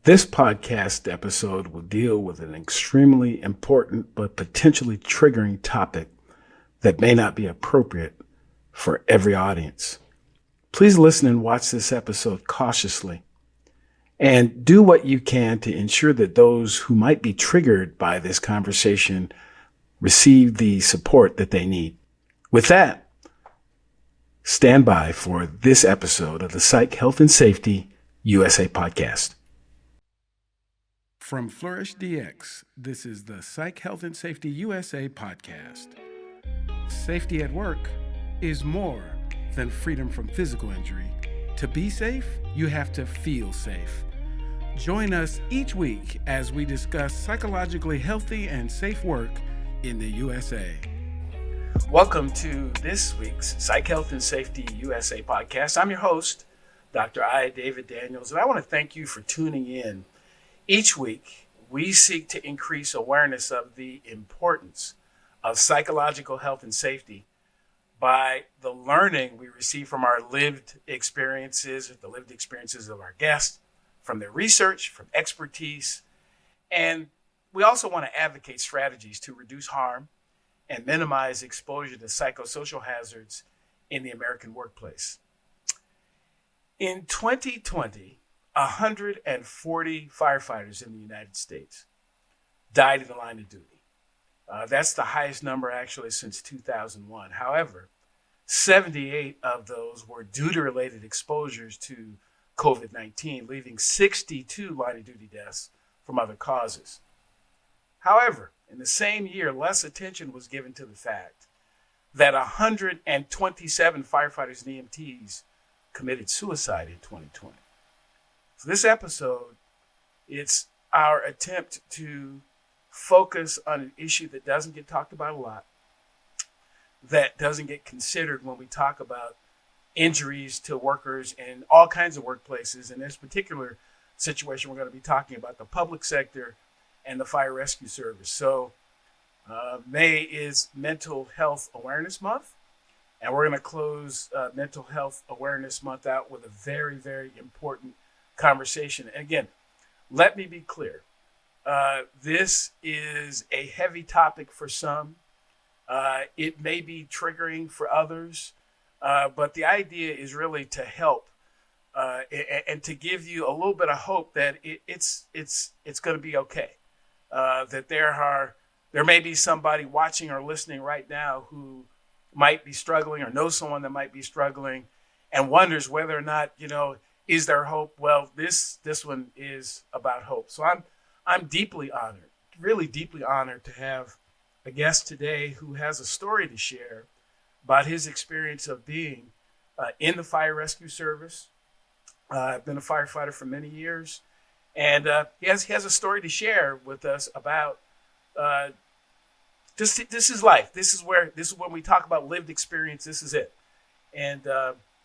This podcast episode will deal with an extremely important but potentially triggering topic that may not be appropriate for every audience. Please listen and watch this episode cautiously and do what you can to ensure that those who might be triggered by this conversation receive the support that they need. With that, stand by for this episode of the Psych Health and Safety USA podcast. From Flourish DX, this is the Psych Health and Safety USA podcast. Safety at work is more than freedom from physical injury. To be safe, you have to feel safe. Join us each week as we discuss psychologically healthy and safe work in the USA. Welcome to this week's Psych Health and Safety USA podcast. I'm your host, Dr. I. David Daniels, and I want to thank you for tuning in. Each week, we seek to increase awareness of the importance of psychological health and safety by the learning we receive from our lived experiences, the lived experiences of our guests, from their research, from expertise. And we also want to advocate strategies to reduce harm and minimize exposure to psychosocial hazards in the American workplace. In 2020, 140 firefighters in the United States died in the line of duty. That's the highest number actually since 2001. However, 78 of those were duty-related exposures to COVID-19, leaving 62 line of duty deaths from other causes. However, in the same year, less attention was given to the fact that 127 firefighters and EMTs committed suicide in 2020. So this episode, it's our attempt to focus on an issue that doesn't get talked about a lot, that doesn't get considered when we talk about injuries to workers in all kinds of workplaces. In this particular situation, we're going to be talking about the public sector and the fire rescue service. So May is Mental Health Awareness Month, and we're going to close Mental Health Awareness Month out with a very, very important conversation. And again, let me be clear. This is a heavy topic for some. It may be triggering for others, but the idea is really to help and to give you a little bit of hope that it's going to be okay. That there may be somebody watching or listening right now who might be struggling or knows someone that might be struggling and wonders whether or not, is there hope? Well, this one is about hope. So I'm deeply honored, really deeply honored to have a guest today who has a story to share about his experience of being in the fire rescue service. I've been a firefighter for many years, and he has a story to share with us about this is life. This is when we talk about lived experience. This is it, and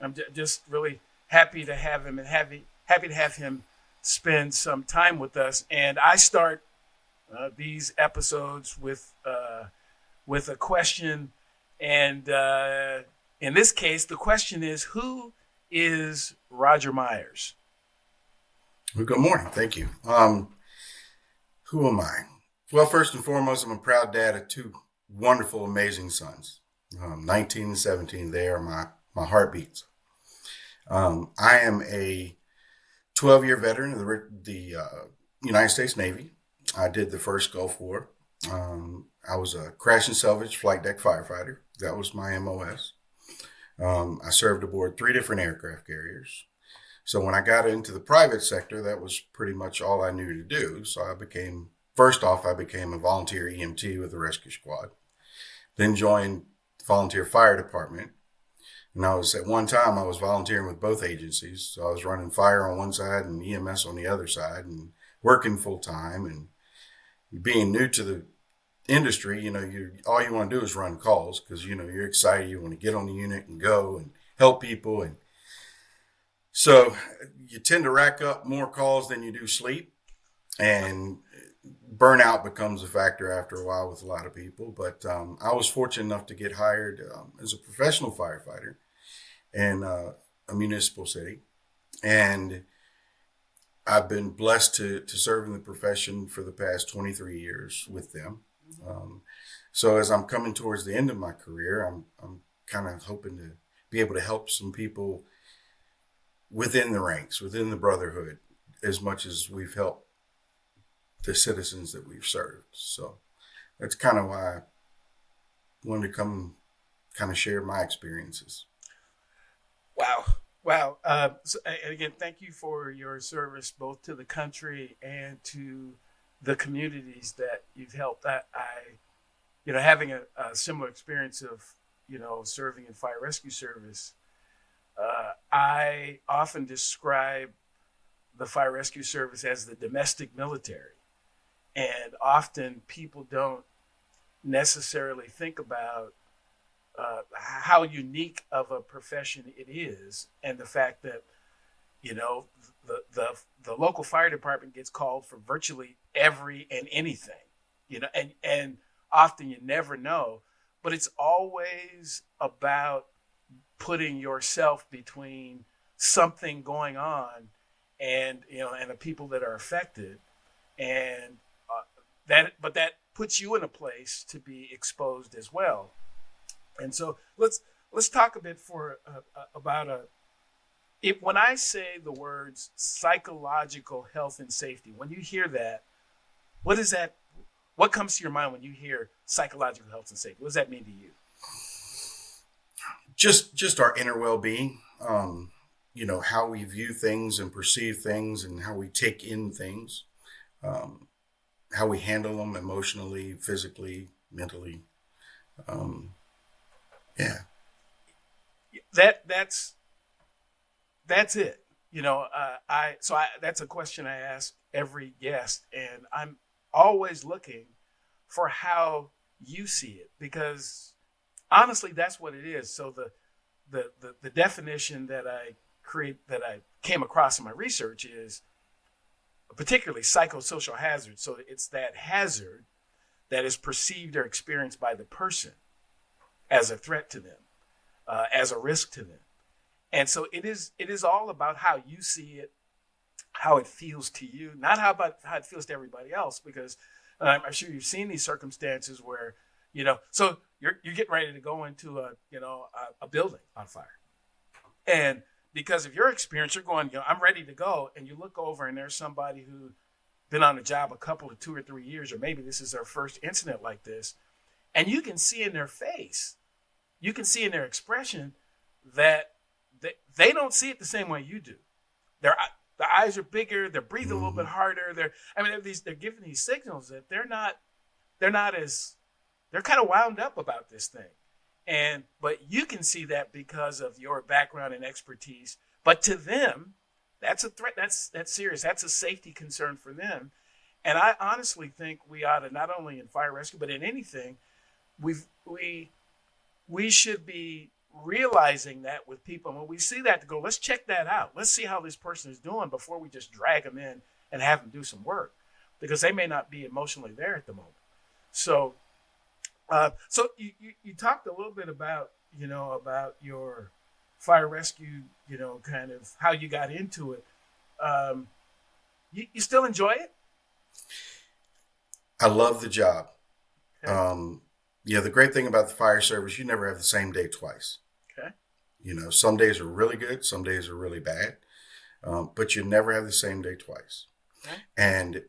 I'm just really happy to have him and happy to have him spend some time with us. And I start these episodes with a question, and in this case, the question is, who is Roger Myers? Well, good morning. Thank you. Who am I? Well, first and foremost, I'm a proud dad of two wonderful, amazing sons. 19 and 17, they are my heartbeats. I am a 12-year veteran of the United States Navy. I did the first Gulf War. I was a crash and salvage flight deck firefighter. That was my MOS. I served aboard 3 different aircraft carriers. So when I got into the private sector, that was pretty much all I knew to do. So I became a volunteer EMT with the rescue squad. Then joined the volunteer fire department. And at one time I was volunteering with both agencies. So I was running fire on one side and EMS on the other side and working full time. And being new to the industry, all you want to do is run calls because, you're excited. You want to get on the unit and go and help people. And so you tend to rack up more calls than you do sleep. And burnout becomes a factor after a while with a lot of people. But I was fortunate enough to get hired as a professional firefighter in a municipal city. And I've been blessed to serve in the profession for the past 23 years with them. So as I'm coming towards the end of my career, I'm kind of hoping to be able to help some people within the ranks, within the brotherhood, as much as we've helped the citizens that we've served. So that's kind of why I wanted to come kind of share my experiences. Wow. Wow. And again, thank you for your service both to the country and to the communities that you've helped. Having a similar experience of, serving in fire rescue service, I often describe the fire rescue service as the domestic military. And often people don't necessarily think about how unique of a profession it is, and the fact that the local fire department gets called for virtually every and anything, and often you never know, but it's always about putting yourself between something going on and and the people that are affected, and that puts you in a place to be exposed as well. And so let's talk a bit about when I say the words psychological health and safety, when you hear that, what comes to your mind when you hear psychological health and safety? What does that mean to you? Just our inner well-being, how we view things and perceive things and how we take in things, how we handle them emotionally, physically, mentally. Yeah. That's it. That's a question I ask every guest, and I'm always looking for how you see it, because honestly, that's what it is. So the definition that I came across in my research is particularly psychosocial hazard. So it's that hazard that is perceived or experienced by the person as a threat to them, as a risk to them. And so it is all about how you see it, how it feels to you, not how it feels to everybody else, because I'm sure you've seen these circumstances where, so you're getting ready to go into a building on fire. And because of your experience, you're going, I'm ready to go. And you look over and there's somebody who's been on the job a couple of 2 or 3 years, or maybe this is their first incident like this. And you can see in their face, you can see in their expression that they don't see it the same way you do. The eyes are bigger, they're breathing a little bit harder. They're giving these signals that they're kind of wound up about this thing. But you can see that because of your background and expertise. But to them, that's a threat. That's serious. That's a safety concern for them. And I honestly think we ought to, not only in fire rescue, but in anything, we should be realizing that with people. And when we see that, to go, let's check that out. Let's see how this person is doing before we just drag them in and have them do some work, because they may not be emotionally there at the moment. So you talked a little bit about your fire rescue, kind of how you got into it. You still enjoy it? I love the job. Okay. The great thing about the fire service, you never have the same day twice. Okay. Some days are really good, some days are really bad, but you never have the same day twice. Okay. And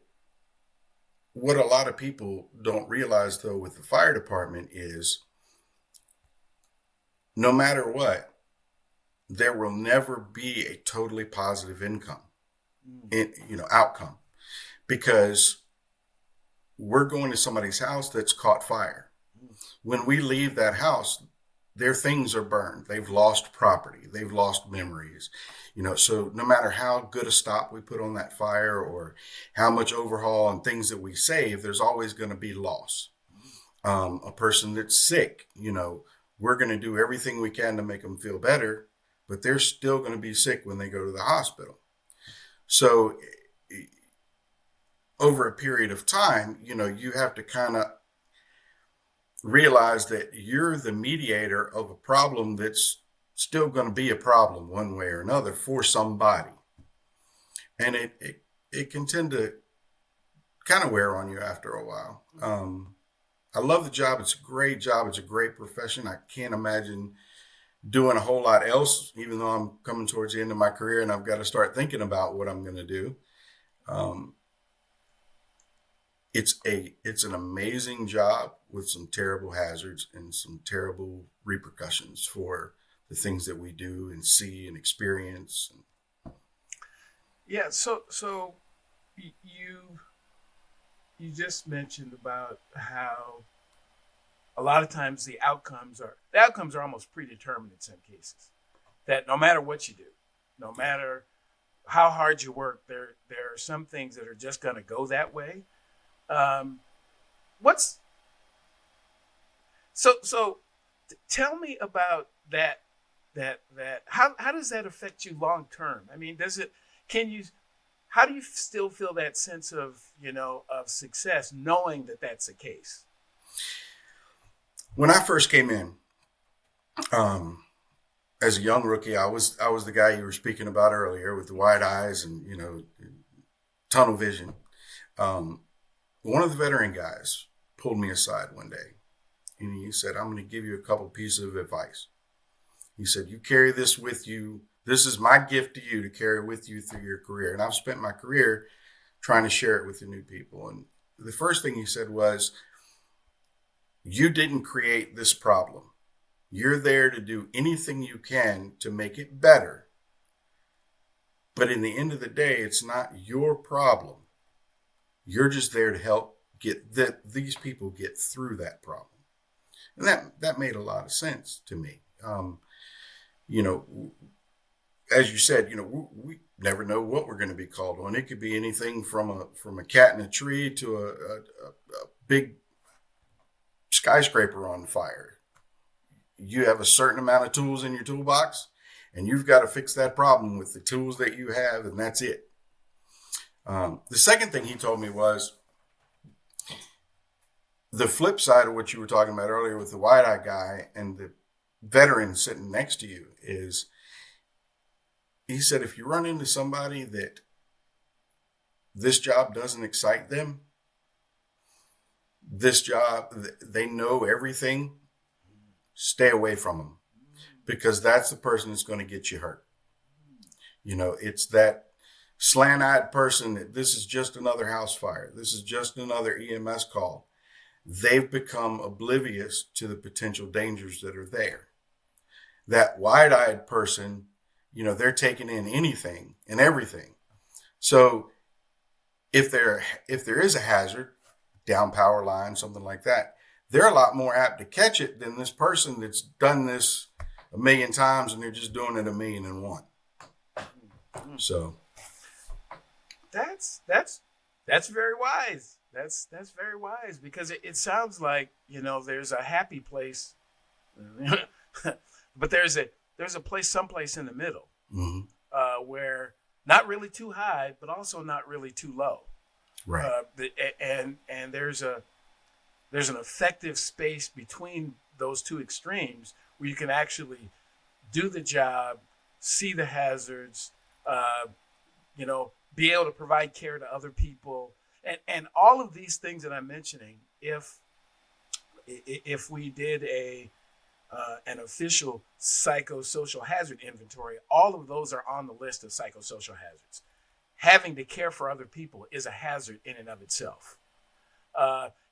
what a lot of people don't realize, though, with the fire department is no matter what, there will never be a totally positive outcome, because we're going to somebody's house that's caught fire. When we leave that house, their things are burned. They've lost property. They've lost memories. So no matter how good a stop we put on that fire or how much overhaul and things that we save, there's always going to be loss. A person that's sick, we're going to do everything we can to make them feel better, but they're still going to be sick when they go to the hospital. So over a period of time, you have to kind of realize that you're the mediator of a problem that's still going to be a problem one way or another for somebody. And it can tend to kind of wear on you after a while. I love the job. It's a great job. It's a great profession. I can't imagine doing a whole lot else, even though I'm coming towards the end of my career and I've got to start thinking about what I'm going to do. Um, it's an amazing job with some terrible hazards and some terrible repercussions for the things that we do and see and experience. Yeah. So you just mentioned about how a lot of times the outcomes are almost predetermined in some cases. That no matter what you do, no matter how hard you work, there are some things that are just going to go that way. What's so tell me about that how does that affect you long term? I mean, how do you still feel that sense of, of success knowing that that's the case? When I first came in, as a young rookie, I was the guy you were speaking about earlier with the wide eyes and tunnel vision. One of the veteran guys pulled me aside one day, and he said, "I'm going to give you a couple pieces of advice." He said, "You carry this with you. This is my gift to you to carry with you through your career." And I've spent my career trying to share it with the new people. And the first thing he said was, "You didn't create this problem. You're there to do anything you can to make it better. But in the end of the day, it's not your problem. You're just there to help these people get through that problem." And that made a lot of sense to me. As you said, we never know what we're going to be called on. It could be anything from a cat in a tree to a big skyscraper on fire. You have a certain amount of tools in your toolbox, and you've got to fix that problem with the tools that you have, and that's it. The second thing he told me was the flip side of what you were talking about earlier with the wide-eyed guy and the veteran sitting next to you is, he said, if you run into somebody that this job doesn't excite them, this job, they know everything, stay away from them, because that's the person that's going to get you hurt. It's that slant-eyed person that this is just another house fire. This is just another EMS call. They've become oblivious to the potential dangers that are there. That wide-eyed person, they're taking in anything and everything. So if there is a hazard, down power line, something like that, they're a lot more apt to catch it than this person that's done this a million times and they're just doing it 1,000,001. So that's very wise. That's very wise, because it sounds like, there's a happy place, but there's a place someplace in the middle, where not really too high, but also not really too low. Right. And there's an effective space between those two extremes where you can actually do the job, see the hazards, be able to provide care to other people, and all of these things that I'm mentioning. If we did an official psychosocial hazard inventory, all of those are on the list of psychosocial hazards. Having to care for other people is a hazard in and of itself.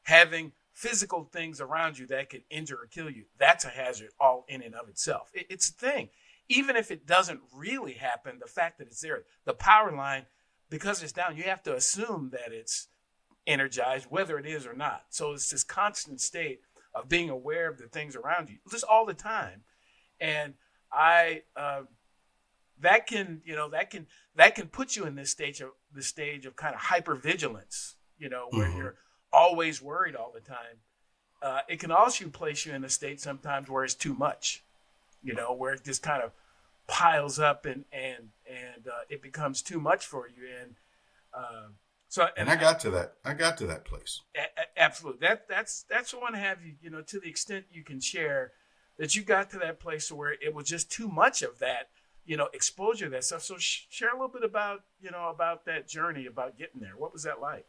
Having physical things around you that could injure or kill you, that's a hazard all in and of itself. It's a thing. Even if it doesn't really happen, the fact that it's there, the power line, because it's down, you have to assume that it's energized, whether it is or not. So it's this constant state of being aware of the things around you, just all the time. And that can put you in this stage of kind of hypervigilance, where you're always worried all the time. It can also place you in a state sometimes where it's too much, where it just kind of piles up and it becomes too much for you. And I got to that place. Absolutely. That's what I want to have you, to the extent you can share, that you got to that place where it was just too much of that exposure to that stuff. So share a little bit about, about that journey, about getting there. What was that like?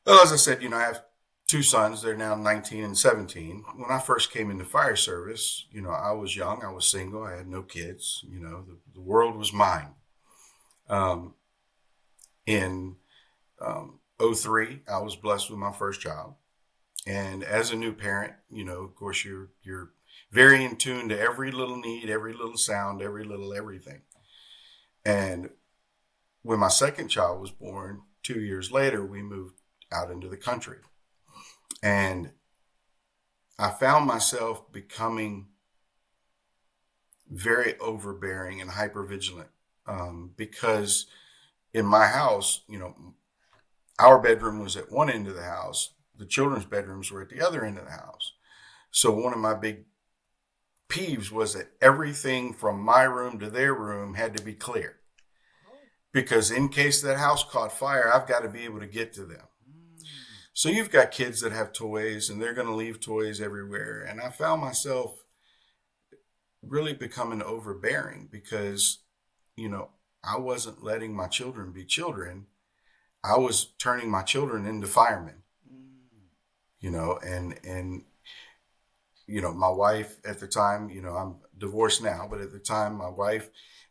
Well, as I said, I have two sons. They're now 19 and 17. When I first came into fire service, I was young. I was single. I had no kids. The world was mine. In '03, I was blessed with my first job. And as a new parent, of course, you're very in tune to every little need, every little sound, every little everything. And when my second child was born, 2 years later, we moved out into the country. And I found myself becoming very overbearing and hypervigilant because in my house, our bedroom was at one end of the house. The children's bedrooms were at the other end of the house. So one of my big peeves was that everything from my room to their room had to be clear. Because in case that house caught fire, I've got to be able to get to them. So you've got kids that have toys and they're going to leave toys everywhere. And I found myself really becoming overbearing because, I wasn't letting my children be children. I was turning my children into firemen, and my wife at the time, I'm divorced now, but at the time, my wife,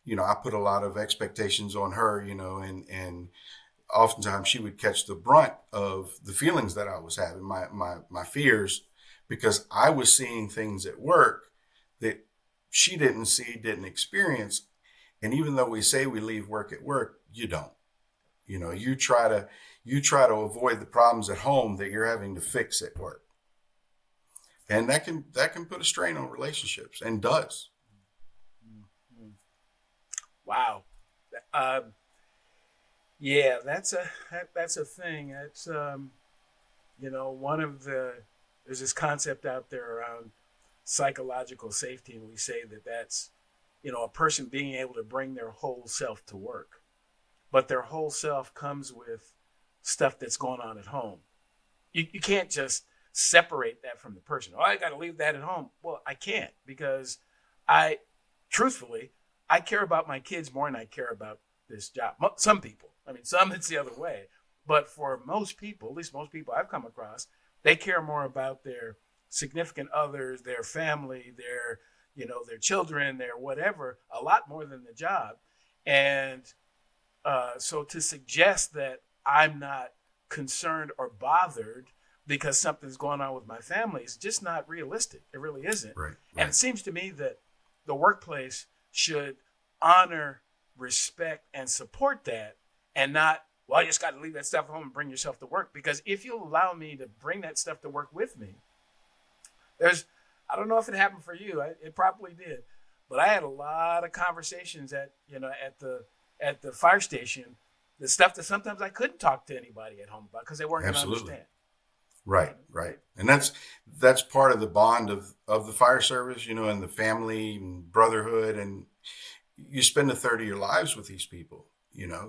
I put a lot of expectations on her, and oftentimes she would catch the brunt of the feelings that I was having, my fears, because I was seeing things at work that she didn't see, didn't experience. And even though we say we leave work at work, you don't. You try to avoid the problems at home that you're having to fix at work. And that can put a strain on relationships, and does. Wow. Yeah, that's a thing. It's there's this concept out there around psychological safety, and we say that that's a person being able to bring their whole self to work, but their whole self comes with stuff that's going on at home. You can't just separate that from the person. Oh, I got to leave that at home. Well, I can't, because truthfully, I care about my kids more than I care about this job. Some people, some it's the other way, but for most people, at least most people I've come across, they care more about their significant others, their family, their children, their whatever, a lot more than the job. And so to suggest that I'm not concerned or bothered because something's going on with my family is just not realistic. It really isn't. Right. And it seems to me that the workplace should honor, respect, and support that, and not, well, you just got to leave that stuff at home and bring yourself to work. Because if you allow me to bring that stuff to work with me, I don't know if it happened for you. It probably did, but I had a lot of conversations at the fire station, the stuff that sometimes I couldn't talk to anybody at home about because they weren't going to understand. Right. And that's part of the bond of the fire service, and the family and brotherhood, and you spend a third of your lives with these people,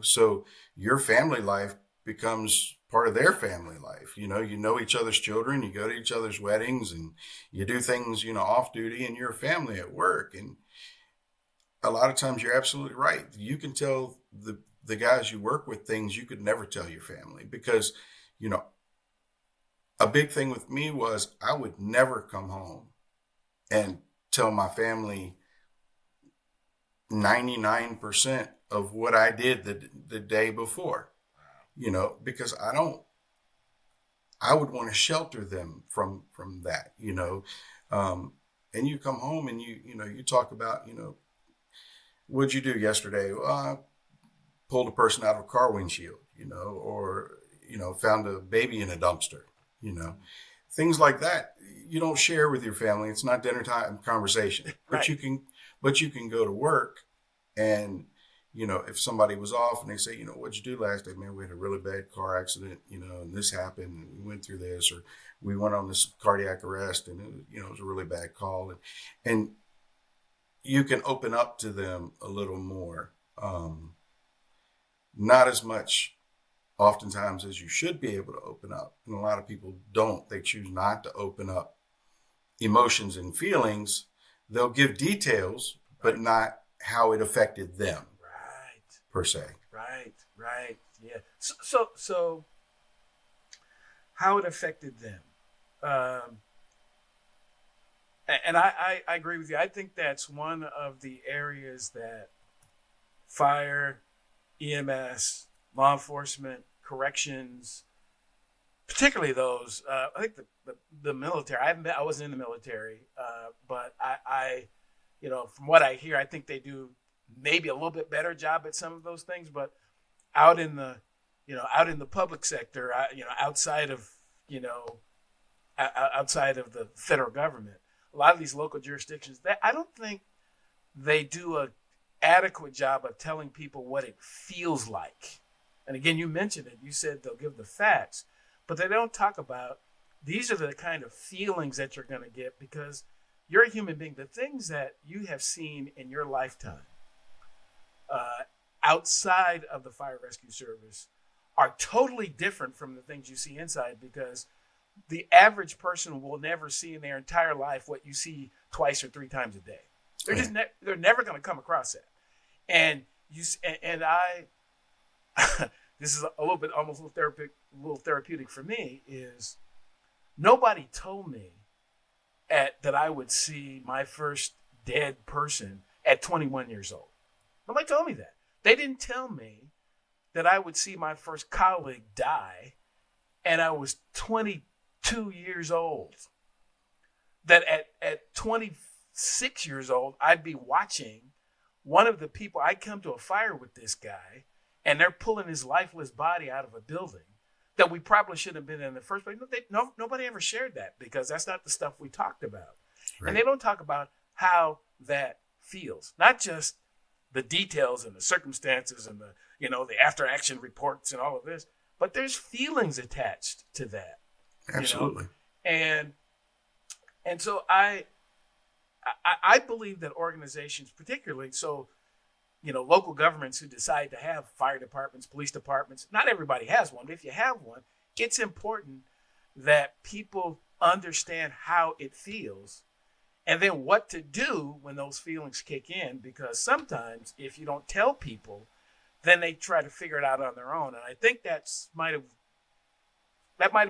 so your family life becomes part of their family life. You know each other's children, you go to each other's weddings, and you do things, off duty, and you're a family at work. And a lot of times you're absolutely right. You can tell the guys you work with things you could never tell your family, because, a big thing with me was I would never come home and tell my family 99% of what I did the day before, because I would want to shelter them from that, and you come home and you talk about, what'd you do yesterday? Well, I pulled a person out of a car windshield, or, found a baby in a dumpster, things like that. You don't share with your family. It's not dinner time conversation, but Right. you can go to work, and, if somebody was off and they say, what'd you do last day? Man, we had a really bad car accident, and this happened, and we went through this, or we went on this cardiac arrest, and it was a really bad call. And you can open up to them a little more. Not as much oftentimes as you should be able to open up. And a lot of people don't. They choose not to open up emotions and feelings. They'll give details, but not how it affected them, Right. per se. Right. Yeah. So how it affected them. And I agree with you. I think that's one of the areas that fire, EMS, law enforcement, corrections, particularly those. I think the military. I wasn't in the military, but I, from what I hear, I think they do maybe a little bit better job at some of those things. But out in the, out in the public sector, outside of, outside of the federal government, a lot of these local jurisdictions, I don't think they do a adequate job of telling people what it feels like. And again, you mentioned it. You said they'll give the facts, but they don't talk about these are the kind of feelings that you're going to get because you're a human being. The things that you have seen in your lifetime outside of the fire rescue service are totally different from the things you see inside because the average person will never see in their entire life what you see twice or three times a day. They're just they're never going to come across that. And I this is a little bit almost a little therapeutic for me is nobody told me that I would see my first dead person at 21 years old. Nobody told me that. They didn't tell me that I would see my first colleague die and I was 22 years old. That at 26 years old, I'd be watching one of the people, I come to a fire with this guy and they're pulling his lifeless body out of a building that we probably shouldn't have been in the first place. Nobody ever shared that because that's not the stuff we talked about. Right. And they don't talk about how that feels, not just the details and the circumstances and the after action reports and all of this, but there's feelings attached to that. Absolutely. And so I believe that organizations, particularly local governments who decide to have fire departments, police departments, not everybody has one, but if you have one, it's important that people understand how it feels and then what to do when those feelings kick in, because sometimes if you don't tell people, then they try to figure it out on their own. And I think that might have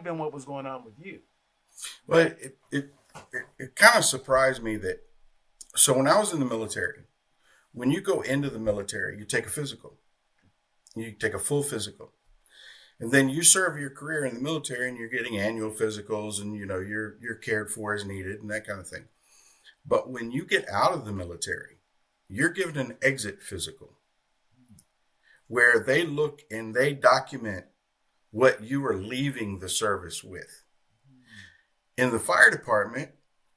been what was going on with you. Well, it kind of surprised me that, so when I was in the military, when you go into the military, you take a physical. You take a full physical. And then you serve your career in the military and you're getting annual physicals and, you're cared for as needed and that kind of thing. But when you get out of the military, you're given an exit physical where they look and they document what you are leaving the service with. In the fire department,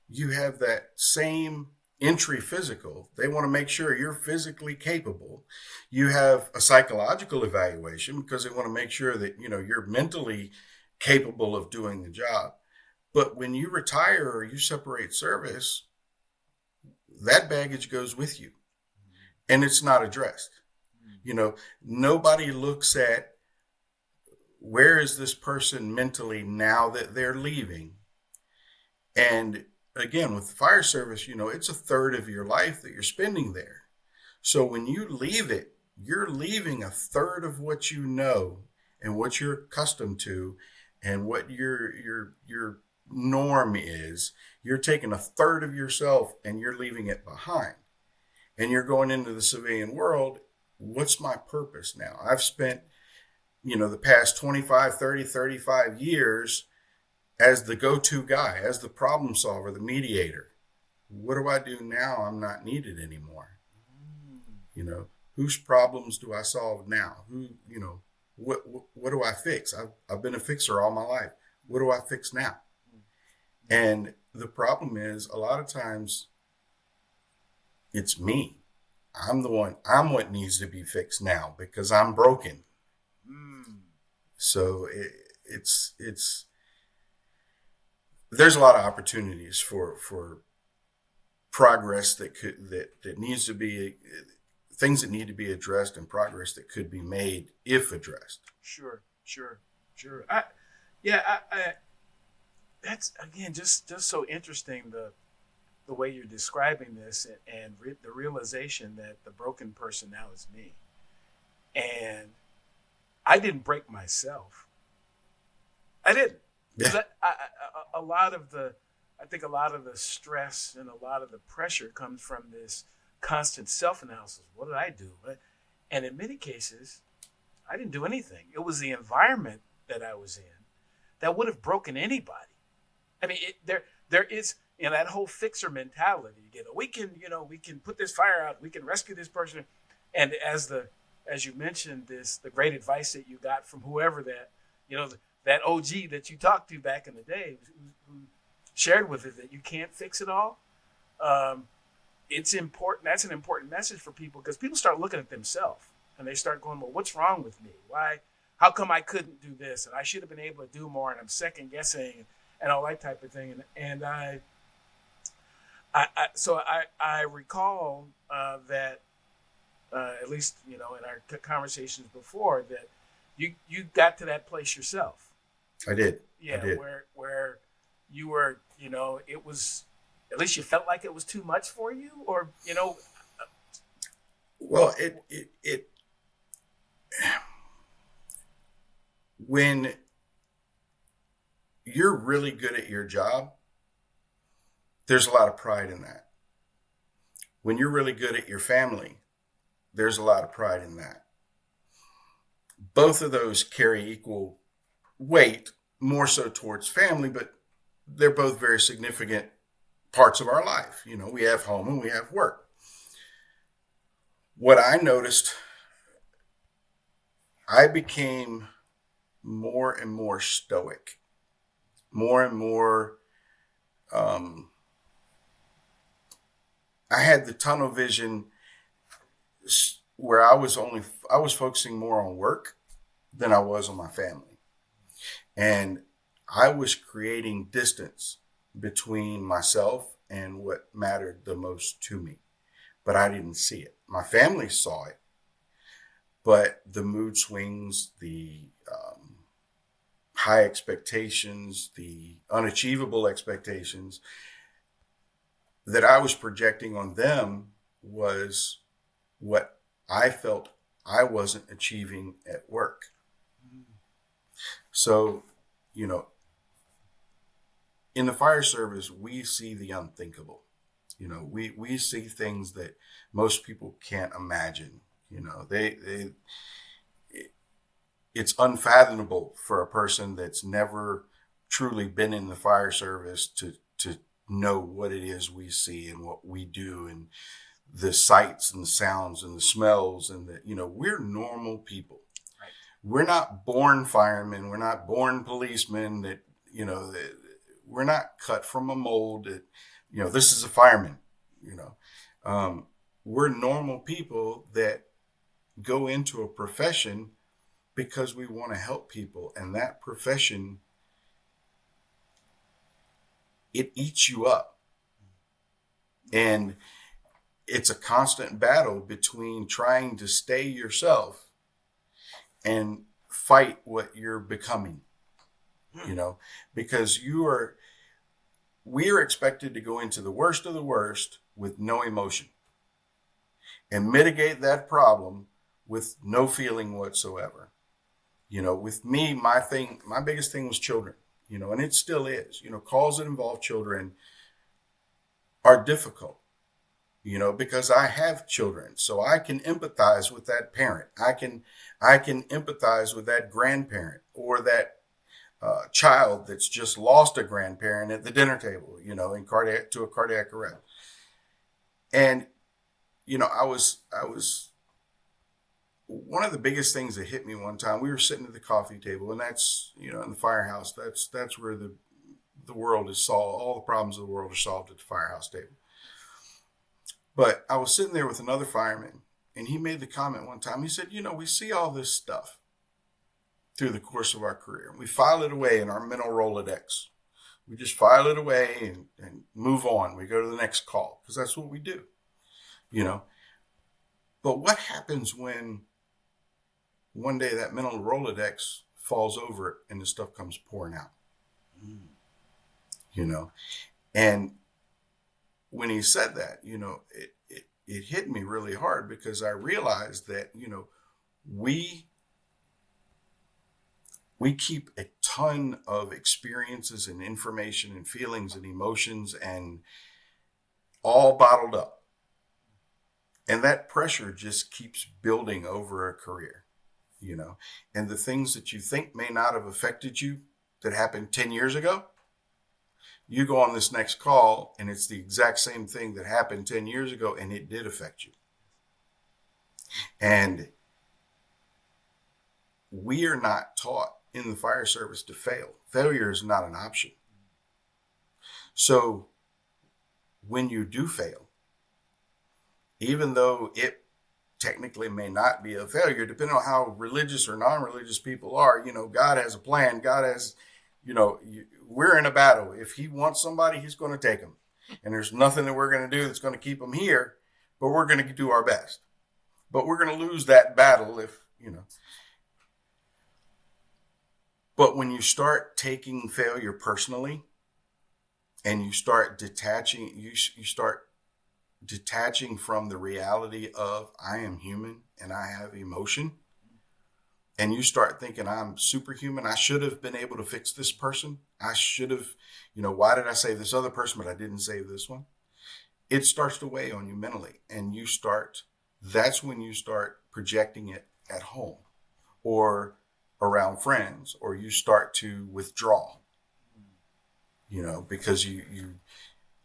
you have that same entry physical. They want to make sure you're physically capable. You have a psychological evaluation because they want to make sure that, you're mentally capable of doing the job. But when you retire or you separate service, that baggage goes with you and it's not addressed. Nobody looks at where is this person mentally now that they're leaving. And again, with the fire service, it's a third of your life that you're spending there. So when you leave it, you're leaving a third of what you know and what you're accustomed to and what your norm is. You're taking a third of yourself and you're leaving it behind. And you're going into the civilian world. What's my purpose now? I've spent, the past 25, 30, 35 years as the go-to guy, as the problem solver, the mediator. What do I do now? I'm not needed anymore. Whose problems do I solve now? What do I fix? I've been a fixer all my life. What do I fix now? And the problem is a lot of times it's me. I'm what needs to be fixed now because I'm broken. So it's there's a lot of opportunities for progress that needs to be, things that need to be addressed and progress that could be made if addressed. Sure. That's again just so interesting, the way you're describing this, and the realization that the broken person now is me. And I didn't break myself. I didn't. Because Yeah. a lot of the, I think a lot of the stress and a lot of the pressure comes from this constant self-analysis. What did I do? And in many cases, I didn't do anything. It was the environment that I was in that would have broken anybody. I mean, there is, that whole fixer mentality. We can put this fire out. We can rescue this person. And as you mentioned, the great advice that you got from whoever that OG that you talked to back in the day, who shared with it that you can't fix it all. It's important. That's an important message for people, because people start looking at themselves and they start going, well, what's wrong with me? Why? How come I couldn't do this? And I should have been able to do more, and I'm second guessing and all that type of thing. And I recall that at least in our conversations before, that you got to that place yourself. I did. Yeah, I did. where you were, it was, at least you felt like it was too much for you, or Well, it when you're really good at your job, there's a lot of pride in that. When you're really good at your family, there's a lot of pride in that. Both of those carry equal weight, more so towards family, but they're both very significant parts of our life. We have home and we have work. What I noticed, I became more and more stoic, more and more. I had the tunnel vision where I was focusing more on work than I was on my family. And I was creating distance between myself and what mattered the most to me, but I didn't see it. My family saw it, but the mood swings, the high expectations, the unachievable expectations that I was projecting on them was what I felt I wasn't achieving at work. So, in the fire service, we see the unthinkable. We see things that most people can't imagine. It's unfathomable for a person that's never truly been in the fire service to know what it is we see and what we do, and the sights and the sounds and the smells, and we're normal people. Right. We're not born firemen. We're not born policemen that we're not cut from a mold that, this is a fireman, we're normal people that go into a profession because we want to help people. And that profession, it eats you up. And it's a constant battle between trying to stay yourself and fight what you're becoming, because we are expected to go into the worst of the worst with no emotion and mitigate that problem with no feeling whatsoever. With me, my biggest thing was children, and it still is. Calls that involve children are difficult, because I have children, so I can empathize with that parent. I can empathize with that grandparent, or that child that's just lost a grandparent at the dinner table, in a cardiac arrest. And, I was one of the biggest things that hit me one time, we were sitting at the coffee table, and that's, in the firehouse, that's where the world is solved. All the problems of the world are solved at the firehouse table. But I was sitting there with another fireman, and he made the comment one time. He said, we see all this stuff through the course of our career. We file it away in our mental Rolodex. We just file it away and move on. We go to the next call, because that's what we do, But what happens when one day that mental Rolodex falls over and the stuff comes pouring out? And when he said that, it hit me really hard, because I realized that, we keep a ton of experiences and information and feelings and emotions and all bottled up. And that pressure just keeps building over a career, and the things that you think may not have affected you that happened 10 years ago, you go on this next call and it's the exact same thing that happened 10 years ago, and it did affect you. And we are not taught in the fire service to fail. Failure is not an option. So when you do fail, even though it technically may not be a failure, depending on how religious or non-religious people are, God has a plan. God has, we're in a battle. If he wants somebody, he's going to take them. And there's nothing that we're going to do that's going to keep them here, but we're going to do our best. But we're going to lose that battle if. But when you start taking failure personally, and you start detaching, you start detaching from the reality of I am human and I have emotion, and you start thinking I'm superhuman. I should have been able to fix this person. I should have, why did I save this other person, but I didn't save this one? It starts to weigh on you mentally, and that's when you start projecting it at home or around friends, or you start to withdraw, because you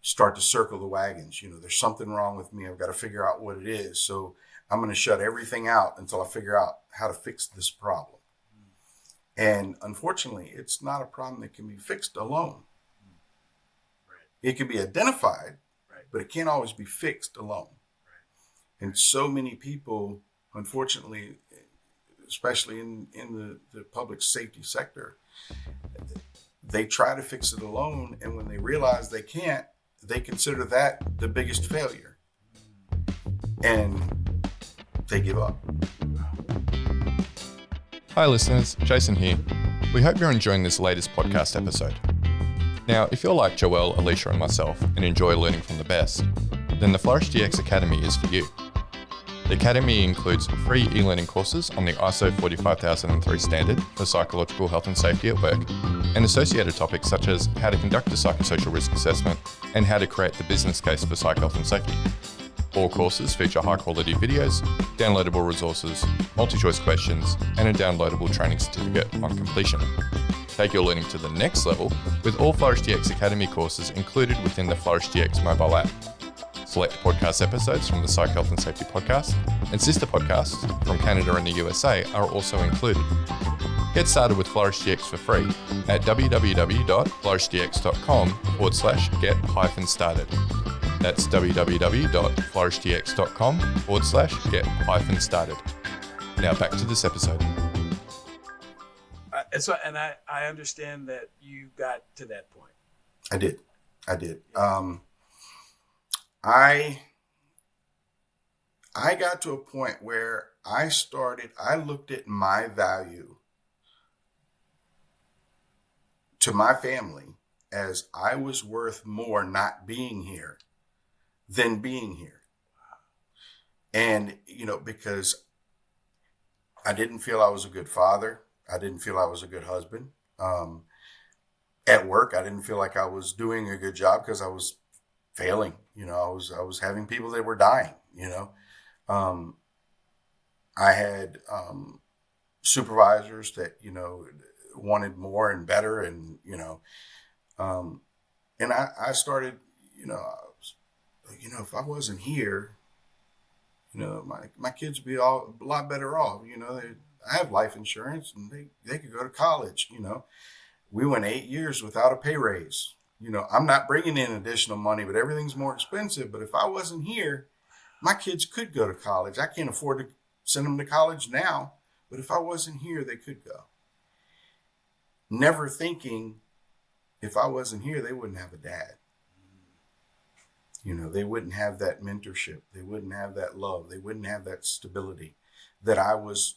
start to circle the wagons. There's something wrong with me. I've got to figure out what it is. So I'm going to shut everything out until I figure out how to fix this problem. And unfortunately, it's not a problem that can be fixed alone. Right. It can be identified, right, but it can't always be fixed alone. Right. And so many people, unfortunately, especially in the public safety sector, they try to fix it alone. And when they realize they can't, they consider that the biggest failure. And they give up. Hi listeners, Jason here. We hope you're enjoying this latest podcast episode. Now, if you're like Joelle, Alicia and myself and enjoy learning from the best, then the Flourish DX Academy is for you. The Academy includes free e-learning courses on the ISO 45003 standard for psychological health and safety at work, and associated topics such as how to conduct a psychosocial risk assessment and how to create the business case for psych health and safety. All courses feature high-quality videos, downloadable resources, multi-choice questions, and a downloadable training certificate on completion. Take your learning to the next level with all Flourish DX Academy courses included within the Flourish DX mobile app. Select podcast episodes from the Psych Health and Safety podcast and sister podcasts from Canada and the USA are also included. Get started with Flourish DX for free at www.flourishdx.com/get-started. That's www.flourishdx.com/get-started. Now back to this episode. I understand that you got to that point. I did. I got to a point where I looked at my value to my family as I was worth more not being here than being here. And, because I didn't feel I was a good father. I didn't feel I was a good husband. At work, I didn't feel like I was doing a good job because I was failing. I was having people that were dying, I had supervisors that, wanted more and better. And, and I started, if I wasn't here, my kids would be a lot better off. I have life insurance and they could go to college. We went 8 years without a pay raise. I'm not bringing in additional money, but everything's more expensive. But if I wasn't here, my kids could go to college. I can't afford to send them to college now, but if I wasn't here, they could go. Never thinking if I wasn't here, they wouldn't have a dad. They wouldn't have that mentorship. They wouldn't have that love. They wouldn't have that stability that I was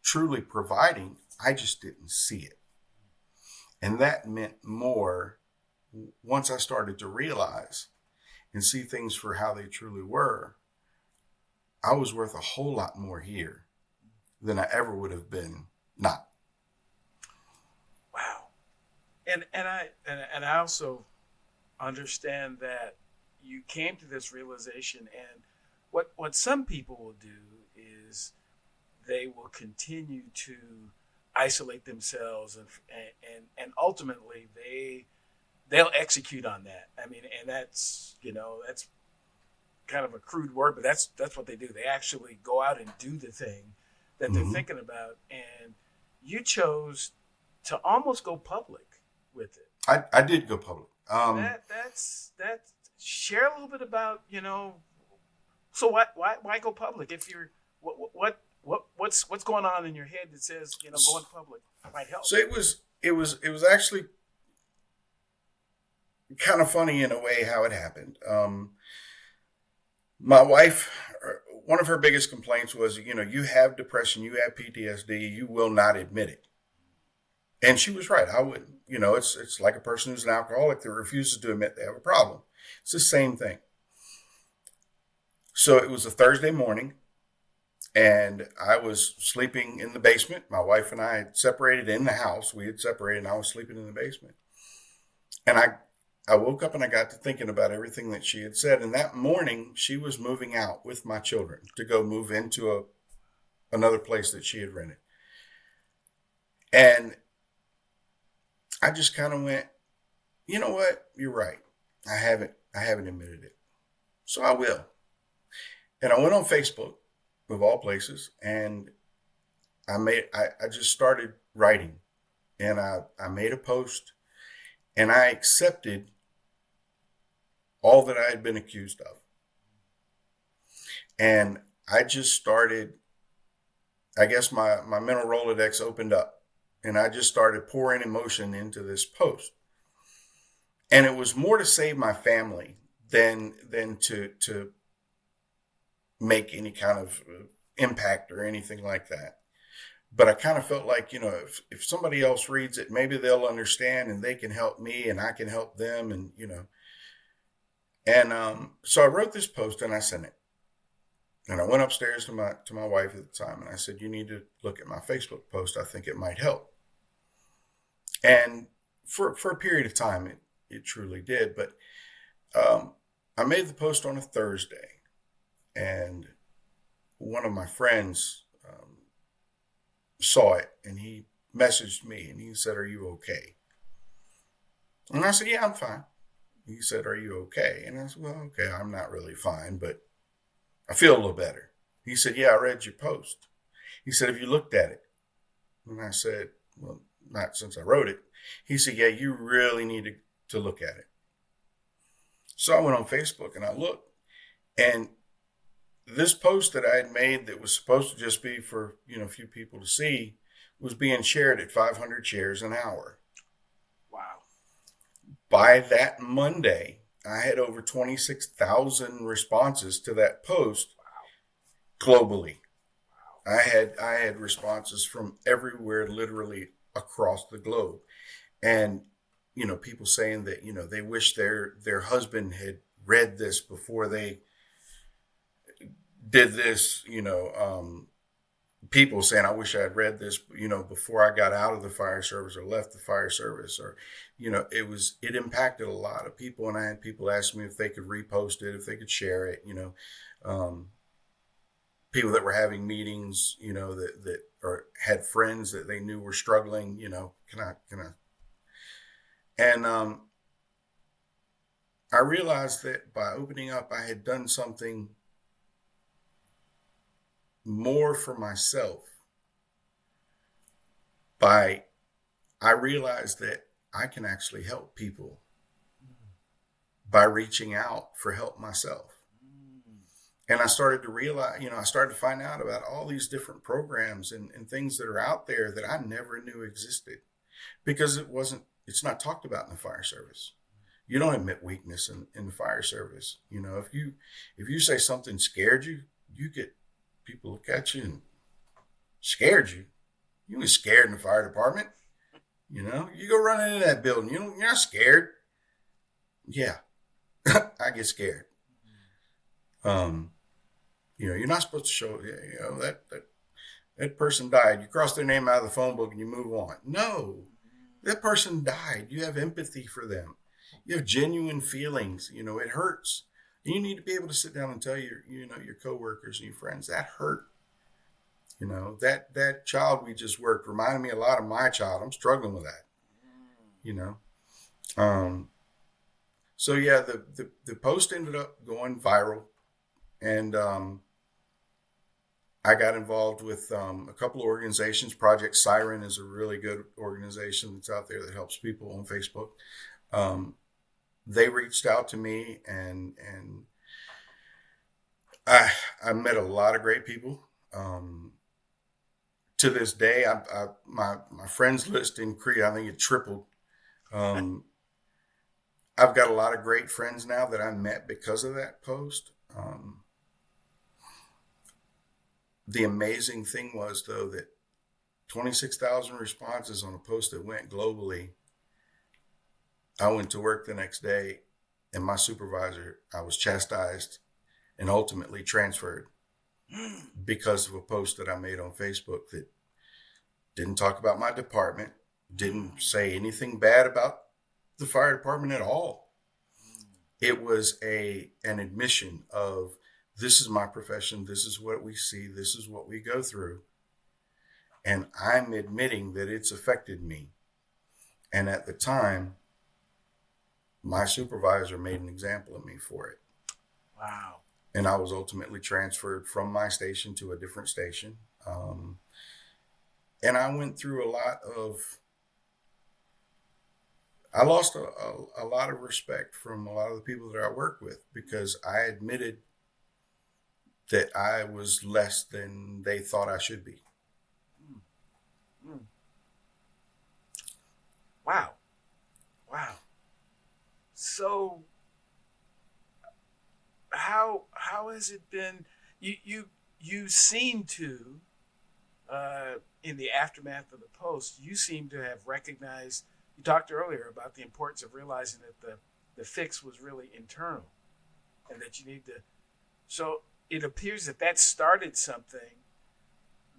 truly providing. I just didn't see it. And that meant more once I started to realize. and see things for how they truly were, I was worth a whole lot more here than I ever would have been not. Wow. And I also understand that you came to this realization, and what some people will do is they will continue to isolate themselves, and ultimately they'll execute on that. I mean, and that's kind of a crude word, but that's what they do. They actually go out and do the thing that they're thinking about, and you chose to almost go public with it. I did go public. That's share a little bit about, so why go public if you're what's going on in your head that says, going public might help. So it was actually kind of funny in a way how it happened. My wife, one of her biggest complaints was, you have depression, you have PTSD, you will not admit it. And she was right. I wouldn't. It's like a person who's an alcoholic that refuses to admit they have a problem. It's the same thing. So it was a Thursday morning, and I was sleeping in the basement. My wife and I had separated in the house. We had separated, and I was sleeping in the basement. And I woke up and I got to thinking about everything that she had said. And that morning, she was moving out with my children to go move into another place that she had rented. And I just kind of went, you know what? You're right. I haven't admitted it. So I will. And I went on Facebook, of all places, and I just started writing. And I made a post, and I accepted all that I had been accused of. And I just started, I guess my mental Rolodex opened up. And I just started pouring emotion into this post. And it was more to save my family than to make any kind of impact or anything like that. But I kind of felt like, if somebody else reads it, maybe they'll understand and they can help me and I can help them. And, so I wrote this post and I sent it. And I went upstairs to my wife at the time, and I said, you need to look at my Facebook post. I think it might help. And for a period of time, it truly did. But I made the post on a Thursday, and one of my friends saw it, and he messaged me, and he said, are you okay? And I said, yeah, I'm fine. He said, are you okay? And I said, well, okay, I'm not really fine, but I feel a little better. He said, yeah, I read your post. He said, have you looked at it? And I said, well, not since I wrote it. He said, yeah, you really need to look at it. So I went on Facebook and I looked, and this post that I had made that was supposed to just be for, a few people to see was being shared at 500 shares an hour. Wow. By that Monday, I had over 26,000 responses to that post. Wow. Globally. Wow. I had responses from everywhere, literally across the globe. And, people saying that, they wish their husband had read this before they did this, people saying, I wish I had read this, before I got out of the fire service or left the fire service, or, it impacted a lot of people. And I had people ask me if they could repost it, if they could share it, people that were having meetings, that or had friends that they knew were struggling, can I, and, I realized that by opening up, I had done something more for myself. I realized that I can actually help people by reaching out for help myself. And I started to realize, I started to find out about all these different programs and things that are out there that I never knew existed, because it's not talked about in the fire service. You don't admit weakness in the fire service. If you say something scared you, you get people look at you and scared you. You ain't scared in the fire department. You go run into that building. You're not scared. Yeah. I get scared. You're not supposed to show, that person died. You cross their name out of the phone book and you move on. No, that person died. You have empathy for them. You have genuine feelings. It hurts. And you need to be able to sit down and tell your coworkers and your friends that hurt. That child we just worked reminded me a lot of my child. I'm struggling with that. So yeah, the post ended up going viral, and I got involved with a couple of organizations. Project Siren is a really good organization that's out there that helps people on Facebook. They reached out to me, and I met a lot of great people. To this day, my friends list increased. I think it tripled. I've got a lot of great friends now that I met because of that post. The amazing thing was, though, that 26,000 responses on a post that went globally. I went to work the next day, and my supervisor, I was chastised and ultimately transferred because of a post that I made on Facebook that didn't talk about my department, didn't say anything bad about the fire department at all. It was an admission of, this is my profession, this is what we see, this is what we go through. And I'm admitting that it's affected me. And at the time, my supervisor made an example of me for it. Wow. And I was ultimately transferred from my station to a different station. And I went through I lost a lot of respect from a lot of the people that I work with, because I admitted that I was less than they thought I should be. Wow. So how has it been? You seem to, in the aftermath of the post, you seem to have recognized. You talked earlier about the importance of realizing that the fix was really internal, and that you need to. So it appears that started something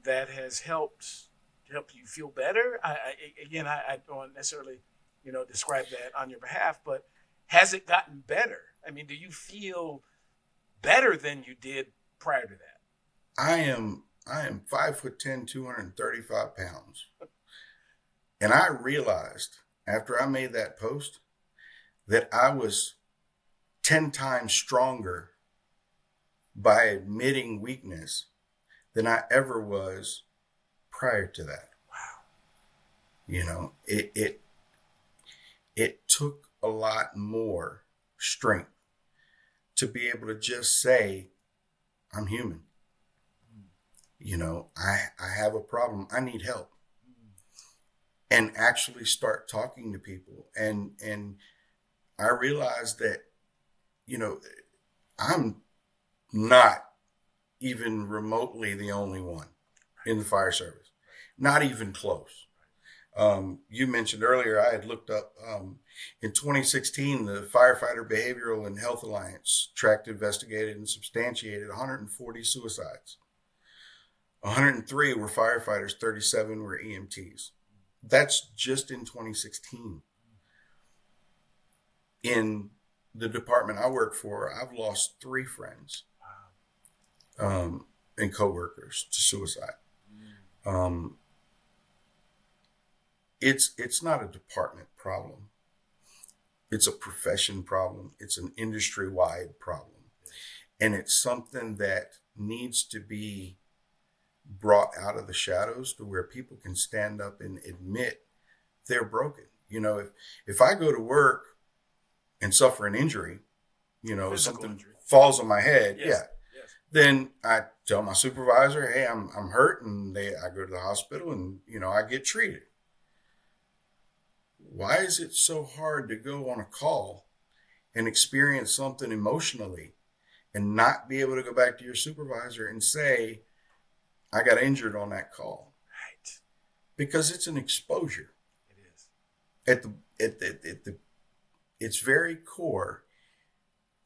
that has helped you feel better. I don't necessarily, describe that on your behalf, but has it gotten better? I mean, do you feel better than you did prior to that? I am 5'10", 235 pounds. And I realized after I made that post that I was 10 times stronger by admitting weakness than I ever was prior to that. Wow. It took a lot more strength to be able to just say, I'm human. I have a problem. I need help. And actually start talking to people. And I realized that, I'm not even remotely the only one in the fire service. Not even close. You mentioned earlier, I had looked up, in 2016, the Firefighter Behavioral and Health Alliance tracked, investigated, and substantiated 140 suicides. 103 were firefighters, 37 were EMTs. That's just in 2016. In the department I work for, I've lost 3 friends and coworkers to suicide. It's not a department problem. It's a profession problem. It's an industry-wide problem. And it's something that needs to be brought out of the shadows to where people can stand up and admit they're broken. If I go to work and suffer an injury, Physical something injury falls on my head, Yes. then I tell my supervisor, hey, I'm hurt, and I go to the hospital and, I get treated. Why is it so hard to go on a call and experience something emotionally and not be able to go back to your supervisor and say, I got injured on that call? Right. Because it's an exposure. It is. At its very core,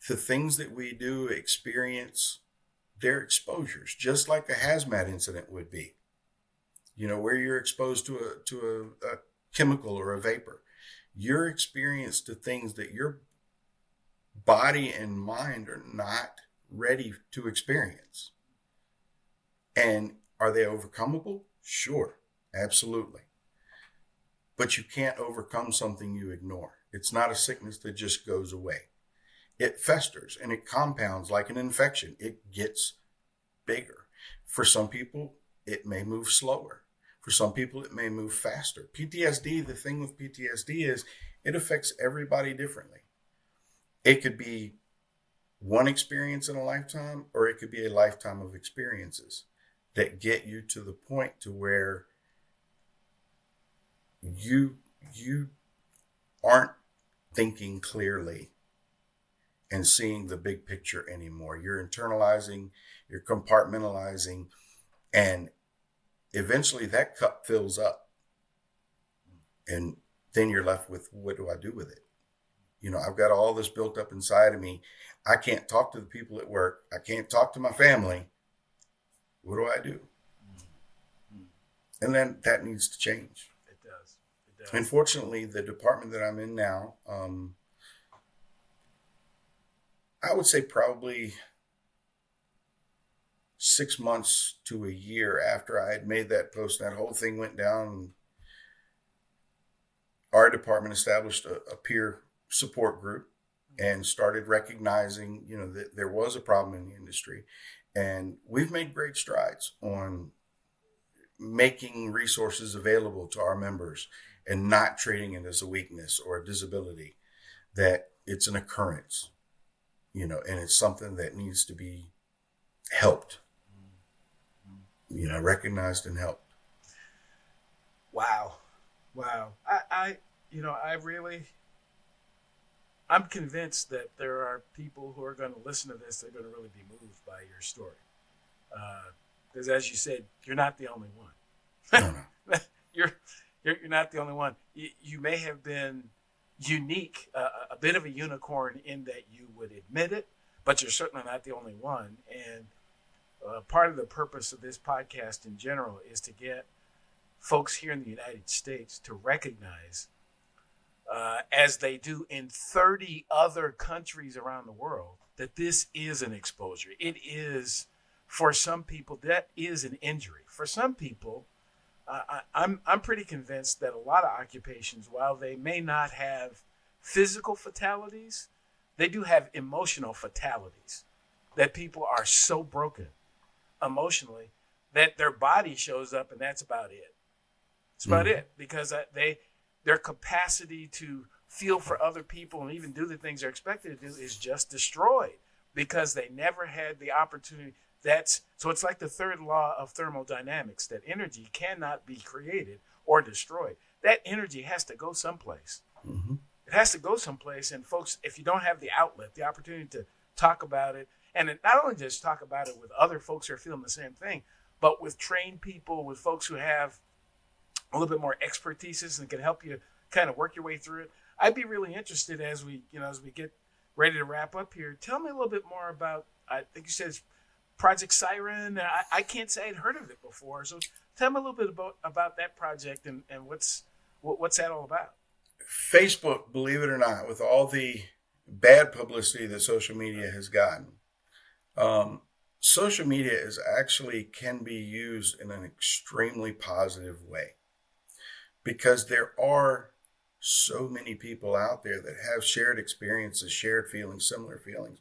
the things that we do experience their exposures, just like a hazmat incident would be. Where you're exposed to a chemical or a vapor. You're experienced to things that your body and mind are not ready to experience. And are they overcomable? Sure, absolutely. But you can't overcome something you ignore. It's not a sickness that just goes away. It festers and it compounds like an infection. It gets bigger. For some people, it may move slower. For some people, it may move faster. PTSD, the thing with PTSD is it affects everybody differently. It could be one experience in a lifetime, or it could be a lifetime of experiences that get you to the point to where you aren't thinking clearly and seeing the big picture anymore. You're internalizing, you're compartmentalizing, and eventually that cup fills up. And then you're left with, what do I do with it? I've got all this built up inside of me. I can't talk to the people at work. I can't talk to my family. What do I do? And then that needs to change. It does. Unfortunately, the department that I'm in now, I would say probably 6 months to a year after I had made that post, that whole thing went down. Our department established a peer support group and started recognizing, that there was a problem in the industry. And we've made great strides on making resources available to our members and not treating it as a weakness or a disability, that it's an occurrence, and it's something that needs to be helped, recognized and helped. Wow. I'm convinced that there are people who are going to listen to this that are going to really be moved by your story. Because as you said, you're not the only one. No. You're not the only one. You may have been unique, a bit of a unicorn in that you would admit it, but you're certainly not the only one. And part of the purpose of this podcast in general is to get folks here in the United States to recognize, as they do in 30 other countries around the world, that this is an exposure. It is, for some people, that is an injury. For some people, I'm pretty convinced that a lot of occupations, while they may not have physical fatalities, they do have emotional fatalities, that people are so broken emotionally that their body shows up and that's about it. It's about it, because their capacity to feel for other people and even do the things they're expected to do is just destroyed because they never had the opportunity. So it's like the third law of thermodynamics, that energy cannot be created or destroyed. That energy has to go someplace. Mm-hmm. It has to go someplace. And folks, if you don't have the outlet, the opportunity to talk about it, and not only just talk about it with other folks who are feeling the same thing, but with trained people, with folks who have a little bit more expertise and can help you kind of work your way through it. I'd be really interested as we get ready to wrap up here. Tell me a little bit more about, I think you said it's Project Siren. I can't say I'd heard of it before. So tell me a little bit about that project and what's that all about? Facebook, believe it or not, with all the bad publicity that social media has gotten, social media can be used in an extremely positive way, because there are so many people out there that have shared experiences, shared feelings, similar feelings.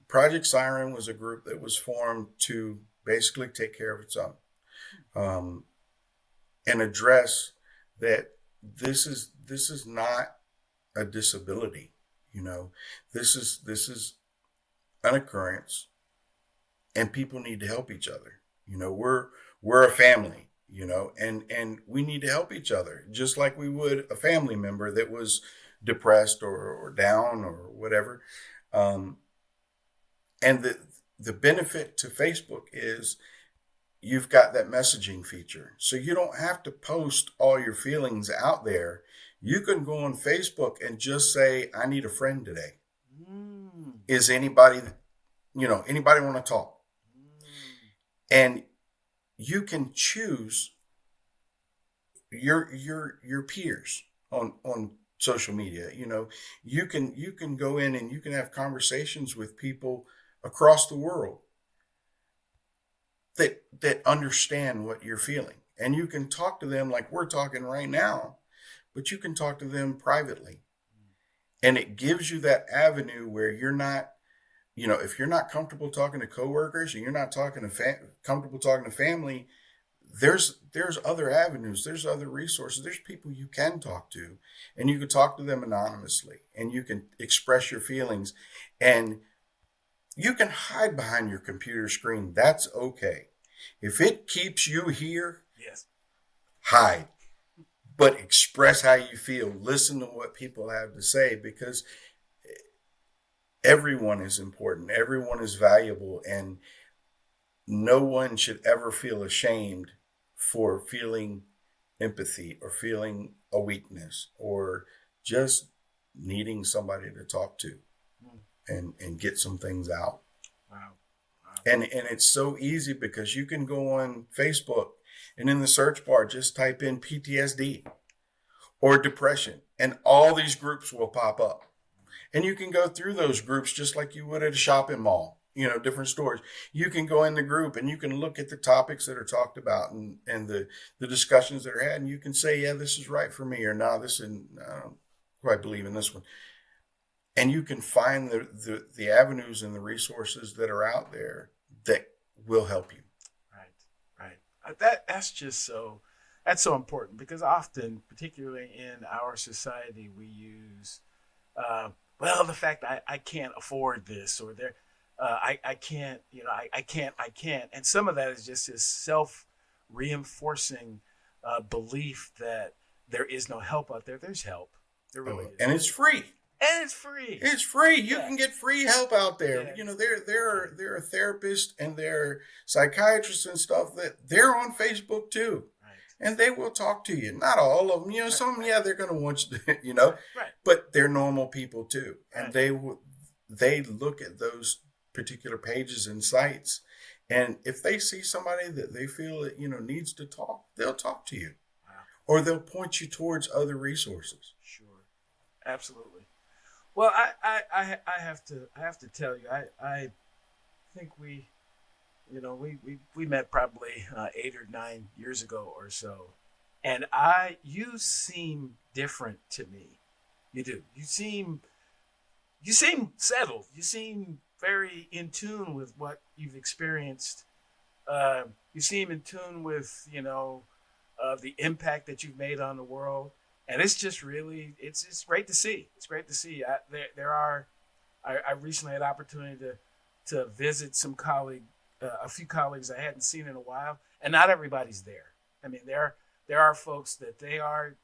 Project Siren was a group that was formed to basically take care of its own, and address that this is not a disability. This is an occurrence, and people need to help each other. We're a family. And we need to help each other, just like we would a family member that was depressed or down or whatever. And the benefit to Facebook is you've got that messaging feature. So you don't have to post all your feelings out there. You can go on Facebook and just say, I need a friend today. is anybody, anybody want to talk. And you can choose your peers on social media. You can go in and you can have conversations with people across the world that understand what you're feeling. And you can talk to them like we're talking right now, but you can talk to them privately. And it gives you that avenue where you're not, if you're not comfortable talking to coworkers and you're not comfortable talking to family, there's other avenues, there's other resources, there's people you can talk to, and you can talk to them anonymously, and you can express your feelings, and you can hide behind your computer screen. That's okay. If it keeps you here, yes, hide, but express how you feel. Listen to what people have to say, because everyone is important. Everyone is valuable, and no one should ever feel ashamed for feeling empathy or feeling a weakness or just needing somebody to talk to and get some things out. Wow. And it's so easy because you can go on Facebook and in the search bar, just type in PTSD or depression, and all these groups will pop up. And you can go through those groups just like you would at a shopping mall, different stores. You can go in the group and you can look at the topics that are talked about and the discussions that are had. And you can say, yeah, this is right for me, or no, I don't quite believe in this one. And you can find the avenues and the resources that are out there that will help you. Right. That's so important, because often, particularly in our society, we use, the fact I can't afford this, or I can't, I can't. And some of that is just this self-reinforcing belief that there is no help out there. There's help. There really is. And it's free. And it's free. It's free. You can get free help out there. Yeah. There are therapists and there are psychiatrists and stuff that they're on Facebook too. Right. And they will talk to you. Not all of them. Some, they're going to want you to, Right. But they're normal people too. And Right. they look at those particular pages and sites. And if they see somebody that they feel that, needs to talk, they'll talk to you. Wow. Or they'll point you towards other resources. Sure. Absolutely. Well, I have to tell you, I think we met probably 8 or 9 years ago or so, and you seem different to me. You do. You seem settled. You seem very in tune with what you've experienced. You seem in tune with the impact that you've made on the world. And it's just really, it's great to see. It's great to see. I recently had opportunity to visit a few colleagues I hadn't seen in a while, and not everybody's there. I mean, there are folks that they're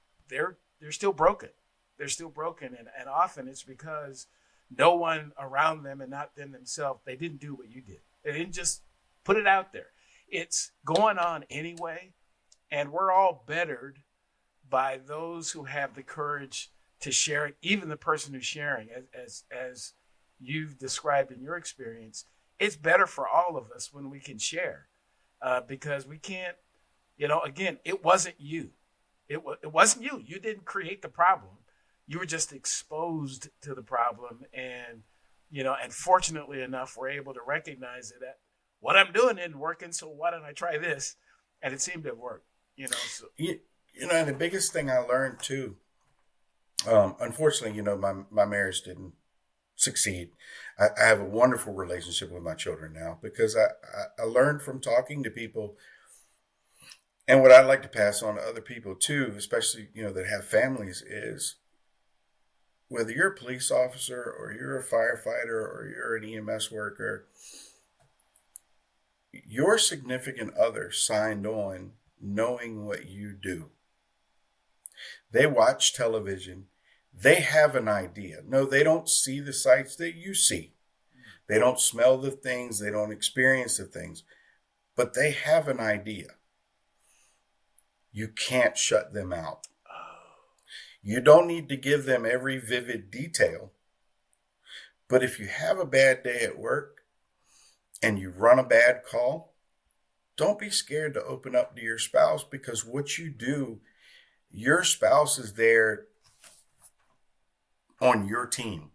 still broken. They're still broken, and often it's because no one around them, and not them themselves, they didn't do what you did. They didn't just put it out there. It's going on anyway, and we're all bettered by those who have the courage to share it. Even the person who's sharing, as you've described in your experience, it's better for all of us when we can share, because we can't, again, it wasn't you. It wasn't you. You didn't create the problem. You were just exposed to the problem, and fortunately enough, we're able to recognize that what I'm doing isn't working, so why don't I try this? And it seemed to work. And the biggest thing I learned too, unfortunately, my marriage didn't succeed. I have a wonderful relationship with my children now because I learned from talking to people. And what I'd like to pass on to other people too, especially, that have families, is whether you're a police officer or you're a firefighter or you're an EMS worker, your significant other signed on knowing what you do. They watch television. They have an idea. No, they don't see the sights that you see. They don't smell the things. They don't experience the things. But they have an idea. You can't shut them out. You don't need to give them every vivid detail, But if you have a bad day at work and you run a bad call, don't be scared to open up to your spouse, because what you do, your spouse is there on your team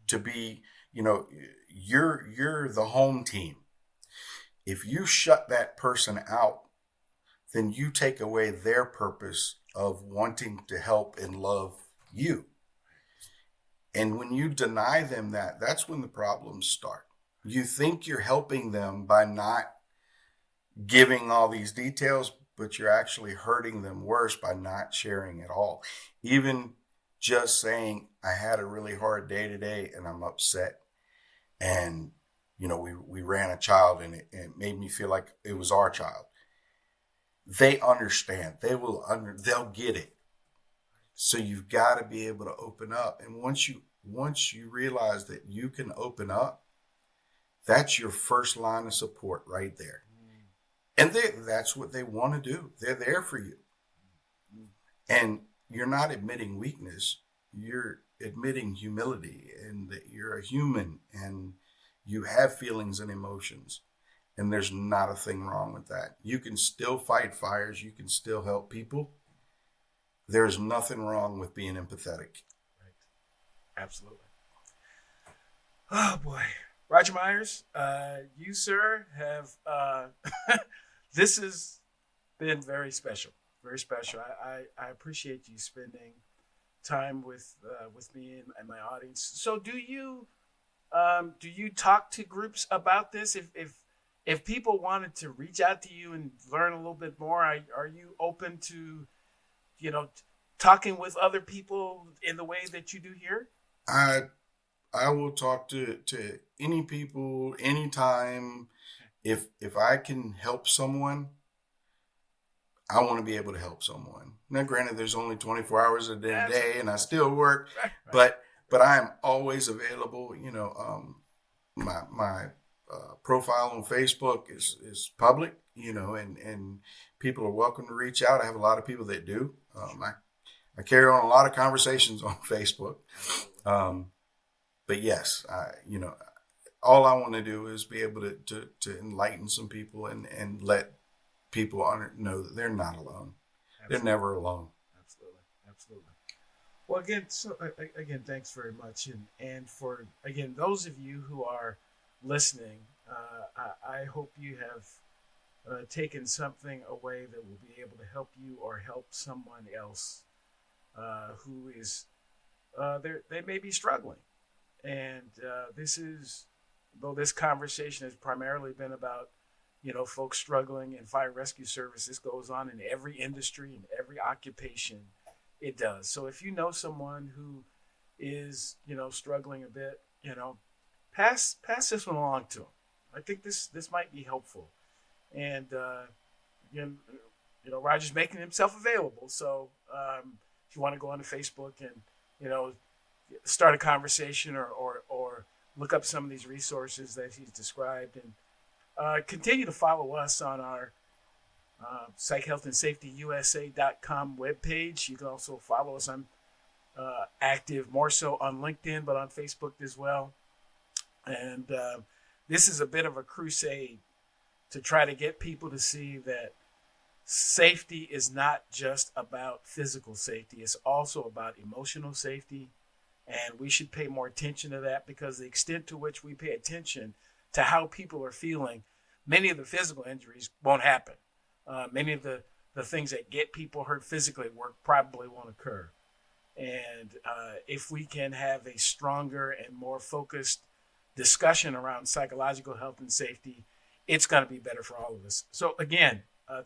to be, you're the home team. If you shut that person out, then you take away their purpose of wanting to help and love you. And when you deny them that, that's when the problems start. You think you're helping them by not giving all these details, but you're actually hurting them worse by not sharing at all. Even just saying, I had a really hard day today and I'm upset. And, we ran a child and it made me feel like it was our child. They understand. They'll get it. So you've got to be able to open up. And once you realize that you can open up, that's your first line of support right there. And that's what they want to do. They're there for you. And you're not admitting weakness. You're admitting humility and that you're a human and you have feelings and emotions. And there's not a thing wrong with that. You can still fight fires. You can still help people. There's nothing wrong with being empathetic. Right. Absolutely. Oh, boy. Roger Myers, you, sir, have, this has been very special. Very special. I appreciate you spending time with me and my audience. So do you talk to groups about this? If people wanted to reach out to you and learn a little bit more, are you open to, talking with other people in the way that you do here? I will talk to any people, anytime. If I can help someone, I want to be able to help someone. Now, granted, there's only 24 hours a day, and I still work, right. But I am always available. My profile on Facebook is public, and people are welcome to reach out. I have a lot of people that do. I carry on a lot of conversations on Facebook. But yes, all I want to do is be able to enlighten some people and let people know that they're not alone. Absolutely. They're never alone. Absolutely. Well, again, thanks very much. And for, again, those of you who are listening, I hope you have taken something away that will be able to help you or help someone else who is, they may be struggling. And though this conversation has primarily been about, folks struggling in fire rescue service, this goes on in every industry, in every occupation. It does. So if you know someone who is, struggling a bit, pass this one along to them. I think this might be helpful. And, Roger's making himself available. So if you want to go onto Facebook and, start a conversation or look up some of these resources that he's described, and continue to follow us on our psychhealthandsafetyusa.com webpage. You can also follow us on active, more so on LinkedIn, but on Facebook as well. And this is a bit of a crusade to try to get people to see that safety is not just about physical safety. It's also about emotional safety. And we should pay more attention to that, because the extent to which we pay attention to how people are feeling, many of the physical injuries won't happen. Many of the things that get people hurt physically at work probably won't occur. And if we can have a stronger and more focused discussion around psychological health and safety, it's going to be better for all of us. So again,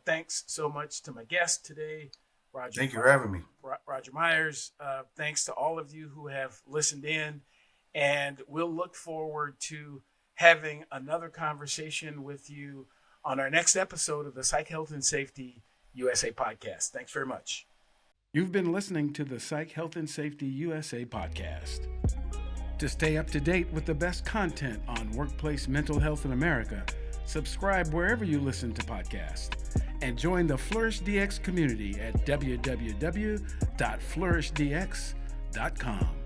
thanks so much to my guest today, Roger. Thank you for having me. Roger Myers. Thanks to all of you who have listened in, and we'll look forward to having another conversation with you on our next episode of the Psych Health and Safety USA podcast. Thanks very much. You've been listening to the Psych Health and Safety USA podcast. To stay up to date with the best content on workplace mental health in America, subscribe wherever you listen to podcasts, and join the Flourish DX community at www.flourishdx.com.